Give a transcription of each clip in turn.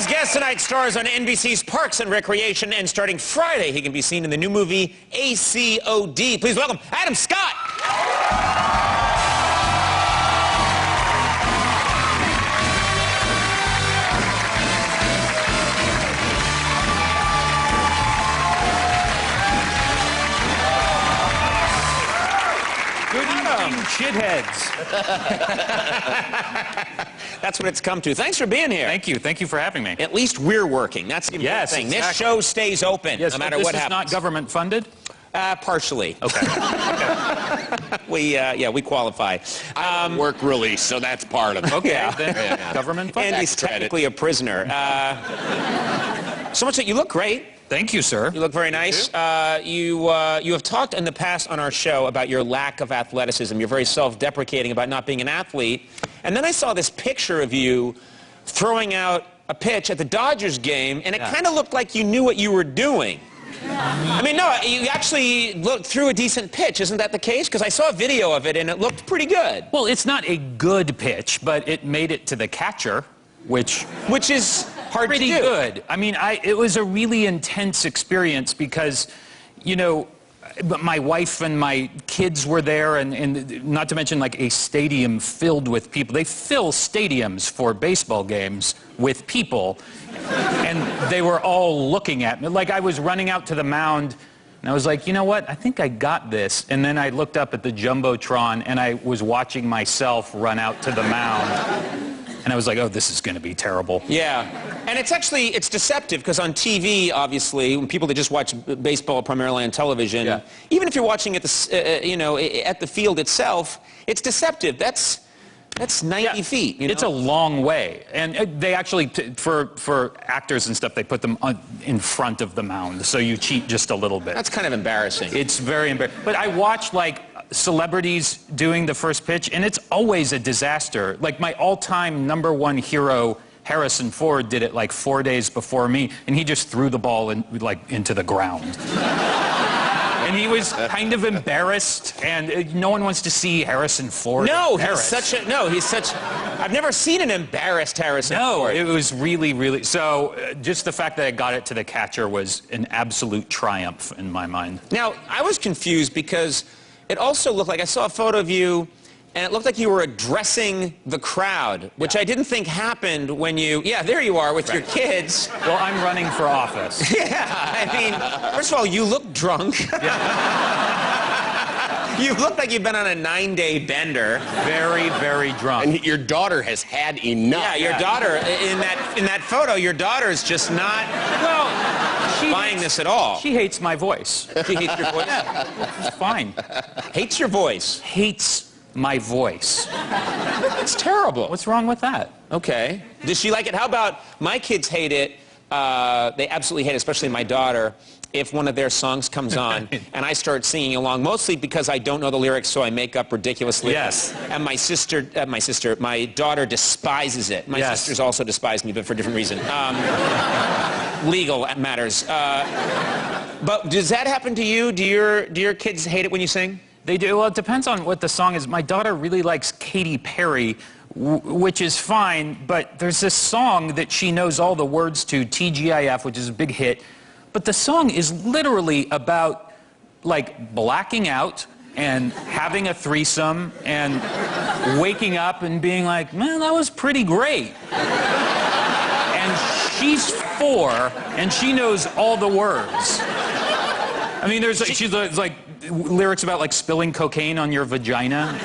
Today's guest tonight stars on NBC's Parks and Recreation, and starting Friday, he can be seen in the new movie ACOD. Please welcome Adam Scott. Good evening, shitheads. That's what it's come to. Thanks for being here. Thank you. Thank you for having me. At least we're working. That's the important thing. Exactly. This show stays open, Yes, no matter what happens. This is not government funded? Partially. Okay. We qualify. I don't work release, so that's part of it. Okay, then government funded. Andy's technically a prisoner. So much that you look great. Thank you, sir. You look very nice. You have talked in the past on our show about your lack of athleticism. You're very self-deprecating about not being an athlete. And then I saw this picture of you throwing out a pitch at the Dodgers game, and it kind of looked like you knew what you were doing. I mean, no, you actually threw a decent pitch. Isn't that the case? Because I saw a video of it, and it looked pretty good. Well, it's not a good pitch, but it made it to the catcher, which is hard to do. Pretty good. I mean, it was a really intense experience because, you know, my wife and my kids were there, and not to mention like a stadium filled with people. They fill stadiums for baseball games with people, and they were all looking at me. Like, I was running out to the mound, and I was like, you know what? I think I got this. And then I looked up at the Jumbotron, and I was watching myself run out to the mound. And I was like, oh, this is going to be terrible. Yeah. And it's deceptive because on TV, obviously, when people that just watch baseball primarily on television, even if you're watching at the, at the field itself, it's deceptive. That's 90 feet. You know? It's a long way. And they actually, for actors and stuff, they put them in front of the mound. So you cheat just a little bit. That's kind of embarrassing. It's very embarrassing. But I watched, like, celebrities doing the first pitch, and it's always a disaster. Like, my all-time #1 hero, Harrison Ford, did it like 4 days before me, and he just threw the ball into the ground. And he was kind of embarrassed, and no one wants to see Harrison Ford. No, I've never seen an embarrassed Harrison Ford. No, it was really, so just the fact that I got it to the catcher was an absolute triumph in my mind. Now, I was confused because it also looked like, I saw a photo of you, and it looked like you were addressing the crowd, which I didn't think happened when you, there you are with your kids. Well, I'm running for office. Yeah, I mean, first of all, you look drunk. You look like you've been on a 9-day bender. Very, very drunk. And your daughter has had enough. Yeah, your daughter, in that photo, your daughter's just not buying this at all. She hates my voice. She hates your voice? Yeah, it's fine. Hates your voice? Hates my voice. It's terrible. What's wrong with that? Okay. Does she like it? How about my kids hate it? They absolutely hate it, especially my daughter, if one of their songs comes on and I start singing along, mostly because I don't know the lyrics, so I make up ridiculous lyrics. Yes. And my daughter despises it. My sisters also despise me, but for a different reason. Legal matters. But does that happen to you? Do your kids hate it when you sing? They do. Well, it depends on what the song is. My daughter really likes Katy Perry, which is fine, but there's this song that she knows all the words to, TGIF, which is a big hit. But the song is literally about, like, blacking out and having a threesome and waking up and being like, man, that was pretty great. And she's 4, and she knows all the words. I mean, she's like lyrics about, like, spilling cocaine on your vagina.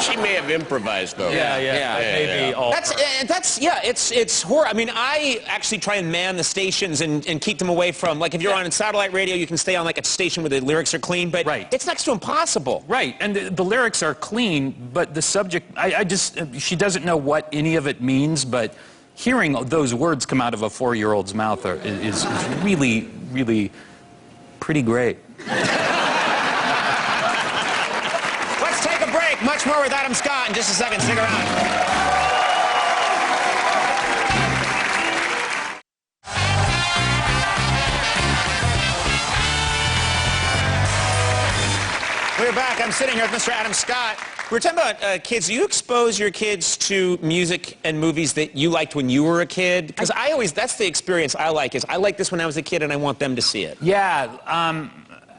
She may have improvised, though. Maybe all. It's horrible. I mean, I actually try and man the stations and keep them away from, like, if you're on satellite radio, you can stay on, like, a station where the lyrics are clean, but it's next to impossible. Right, and the lyrics are clean, but the subject, she doesn't know what any of it means, but hearing those words come out of a 4-year-old's mouth is really, really pretty great. Let's take a break. Much more with Adam Scott in just a second. Stick around. We're back. I'm sitting here with Mr. Adam Scott. We're talking about kids. Do you expose your kids to music and movies that you liked when you were a kid? Because that's the experience I like, is I liked this when I was a kid and I want them to see it. Yeah,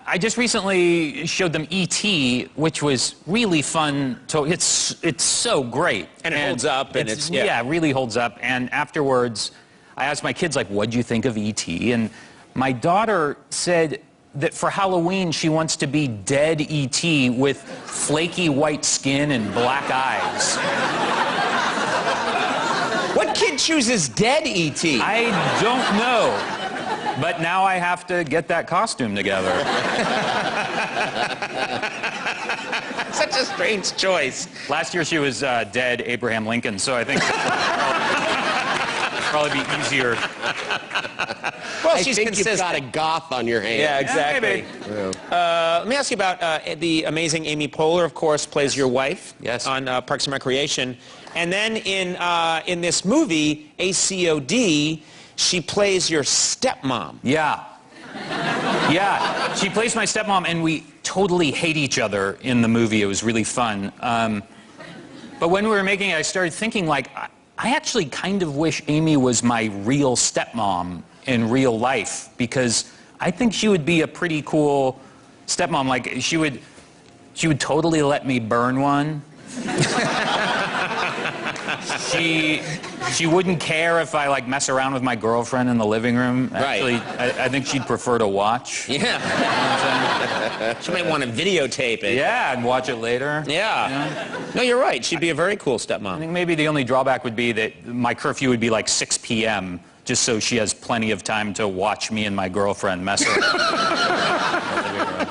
I just recently showed them E.T., which was really fun. It's so great. And it holds up, and yeah, it really holds up. And afterwards, I asked my kids, like, what'd you think of E.T.? And my daughter said that for Halloween, she wants to be dead E.T. with flaky white skin and black eyes. What kid chooses dead E.T.? I don't know. But now I have to get that costume together. Such a strange choice. Last year she was dead Abraham Lincoln, so I think probably be easier. Well, I she's think consistent. you've got a goth on your hands. Yeah, exactly. Let me ask you about the amazing Amy Poehler, of course, plays your wife on Parks and Recreation. And then in this movie, ACOD, she plays your stepmom. Yeah. Yeah, she plays my stepmom, and we totally hate each other in the movie. It was really fun. But when we were making it, I started thinking, like, I actually kind of wish Amy was my real stepmom in real life, because I think she would be a pretty cool stepmom. Like, she would totally let me burn one. She wouldn't care if I, like, mess around with my girlfriend in the living room. Actually, I think she'd prefer to watch. Yeah. You know what I'm saying? She might want to videotape it. Yeah, and watch it later. Yeah. You know? No, you're right. She'd be a very cool stepmom. I think maybe the only drawback would be that my curfew would be like 6 p.m., just so she has plenty of time to watch me and my girlfriend mess around.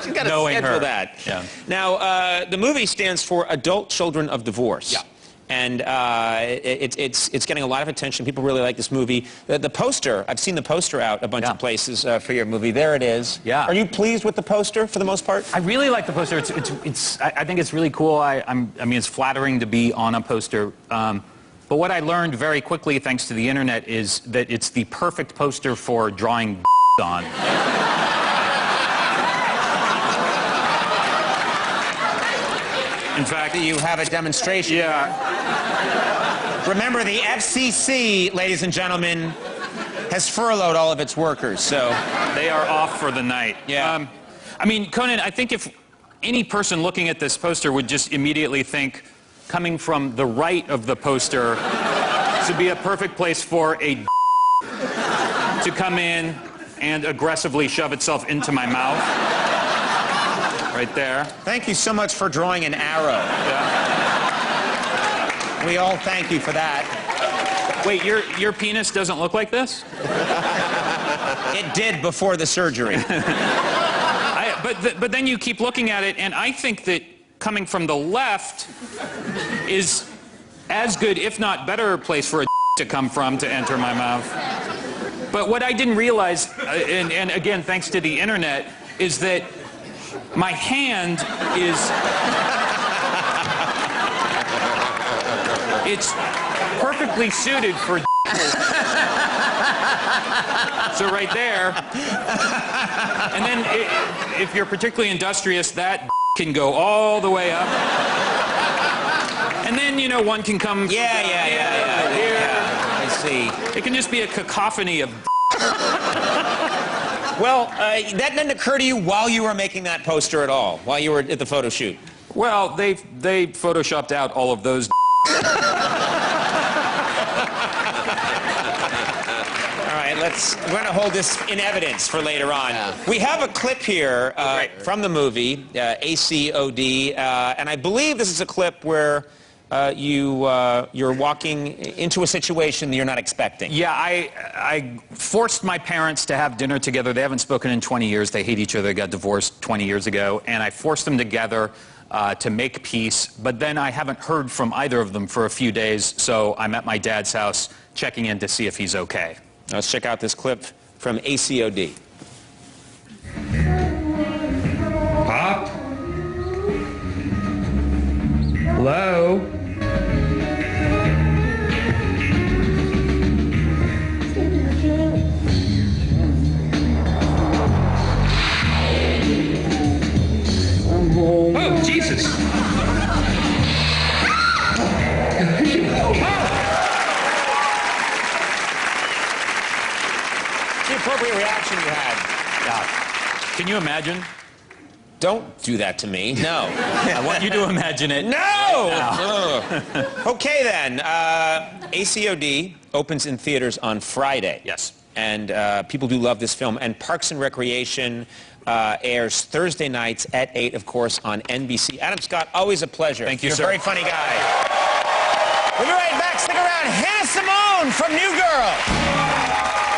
She's got to schedule that. Yeah. Now, the movie stands for Adult Children of Divorce. Yeah. And it's getting a lot of attention. People really like this movie. The poster, I've seen the poster out a bunch of places for your movie. There it is. Yeah. Are you pleased with the poster for the most part? I really like the poster. I think it's really cool. I mean, it's flattering to be on a poster. But what I learned very quickly, thanks to the internet, is that it's the perfect poster for drawing on. In fact, you have a demonstration. Yeah. Remember, the FCC, ladies and gentlemen, has furloughed all of its workers, so... They are off for the night. Yeah. I mean, Conan, I think if any person looking at this poster would just immediately think, coming from the right of the poster, this would be a perfect place for a to come in and aggressively shove itself into my mouth. Right there. Thank you so much for drawing an arrow. Yeah. We all thank you for that. Wait, your penis doesn't look like this? It did before the surgery. But then you keep looking at it, and I think that coming from the left is as good, if not better, place for a to come from to enter my mouth. But what I didn't realize, and again, thanks to the internet, is that my hand is... It's perfectly suited for... So right there. And then if you're particularly industrious, that can go all the way up. And then, you know, one can come... Yeah. I see. It can just be a cacophony of... Well, that didn't occur to you while you were making that poster at all, while you were at the photo shoot? Well, they photoshopped out all of those... We're going to hold this in evidence for later on. Yeah. We have a clip here from the movie, ACOD, and I believe this is a clip where you're walking into a situation that you're not expecting. Yeah, I forced my parents to have dinner together. They haven't spoken in 20 years. They hate each other. They got divorced 20 years ago. And I forced them together to make peace. But then I haven't heard from either of them for a few days, so I'm at my dad's house checking in to see if he's okay. Let's check out this clip from ACOD. Pop? Hello? Oh, Jesus! appropriate reaction you had. Yeah. Can you imagine? Don't do that to me. No. I want you to imagine it. No! Right. Okay, then. ACOD opens in theaters on Friday. Yes. And people do love this film. And Parks and Recreation airs Thursday nights at 8, of course, on NBC. Adam Scott, always a pleasure. Thank you, You're sir. a very funny guy. We'll be right back. Stick around. Hannah Simone from New Girl.